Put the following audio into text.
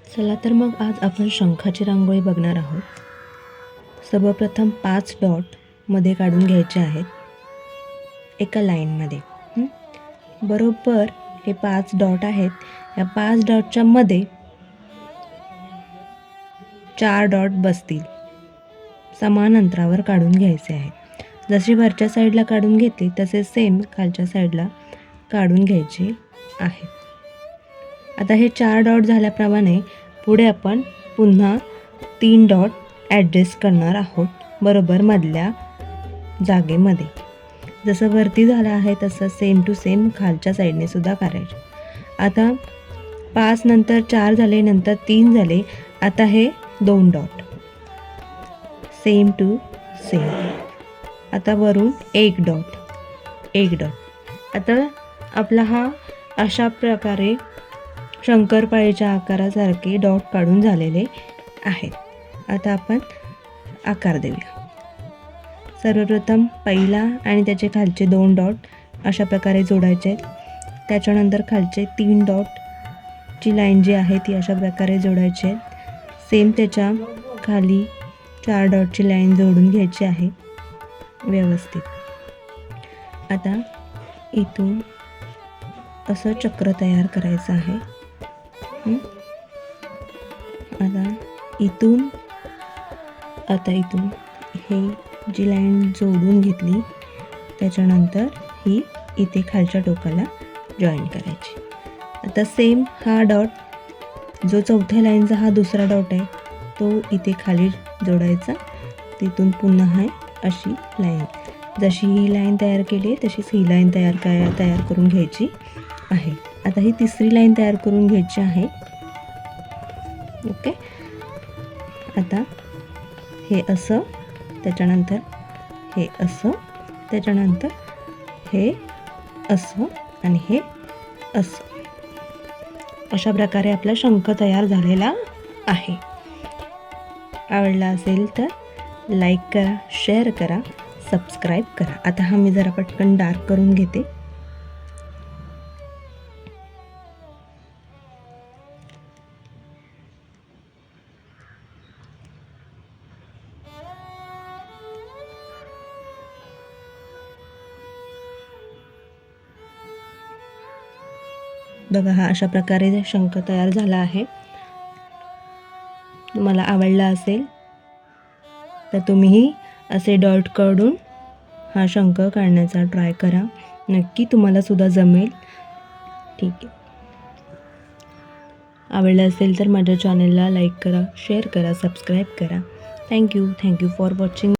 चला तर मग आज आपण शंखाची रांगोळी बघणार आहोत. सर्वप्रथम 5 डॉट मध्ये काढून घ्यायचे आहेत एका लाईनमध्ये. बरोबर हे 5 डॉट आहेत. या 5 डॉटच्या मध्ये 4 डॉट बसतील. समान अंतरावर काढून घ्यायचे आहेत. जशी वरच्या साईडला काढून घेतली तसे सेम खालच्या साईडला काढून घ्यायचे आहेत. आता हे 4 डॉट झाल्याप्रमाणे पुढे आपण पुन्हा 3 डॉट ॲडजस्ट करणार आहोत बरोबर मधल्या जागेमध्ये. जसं वरती झालं आहे तसं सेम टू सेम खालच्या साईडने सुद्धा करायचं. आता 5 नंतर 4 झाले, नंतर 3 झाले. आता हे 2 डॉट सेम टू सेम. आता वरून 1 डॉट. आता आपला हा अशा प्रकारे शंकरपाळीच्या आकारासारखे डॉट काढून झालेले आहेत. आता आपण आकार देऊया. सर्वप्रथम पहिला आणि त्याचे खालचे 2 डॉट अशा प्रकारे जोडायचे. त्याच्यानंतर खालचे 3 डॉटची लाईन जी आहे ती अशा प्रकारे जोडायची. सेम त्याच्या खाली 4 डॉटची लाईन जोडून घ्यायची आहे व्यवस्थित. आता इथून असं चक्र तयार करायचं आहे. आता इथून हे जी लाईन जोडून घेतली त्याच्यानंतर ही इथे खालच्या टोकाला जॉईन करायची. आता सेम हा डॉट जो चौथ्या लाईनचा हा दुसरा डॉट आहे तो इथे खाली जोडायचा. तिथून पुन्हा आहे अशी लाईन. जशी ही लाईन तयार केली आहे तशीच ही लाईन तयार करून घ्यायची आहे. आता ही तिसरी लाईन तयार करून घ्यायची आहे. ओके. आता हे असं, त्याच्यानंतर हे असं, त्याच्यानंतर हे असं आणि हे असं. अशा प्रकारे आपला शंख तयार झालेला आहे. आवडला असेल तर लाईक करा, शेअर करा, सबस्क्राईब करा. आता हा मी जरा पटकन डार्क करून घेते. बघा, हा अशा प्रकारे शंख तयार झाला आहे. तुम्हाला आवडला असेल तर तुम्हीही असे डॉट काढून हा शंख काढण्याचा ट्राय करा. नक्की तुम्हाला सुद्धा जमेल. ठीक आहे. आवडलं असेल तर माझ्या चॅनलला लाईक करा, शेअर करा, सबस्क्राईब करा. Thank you for watching.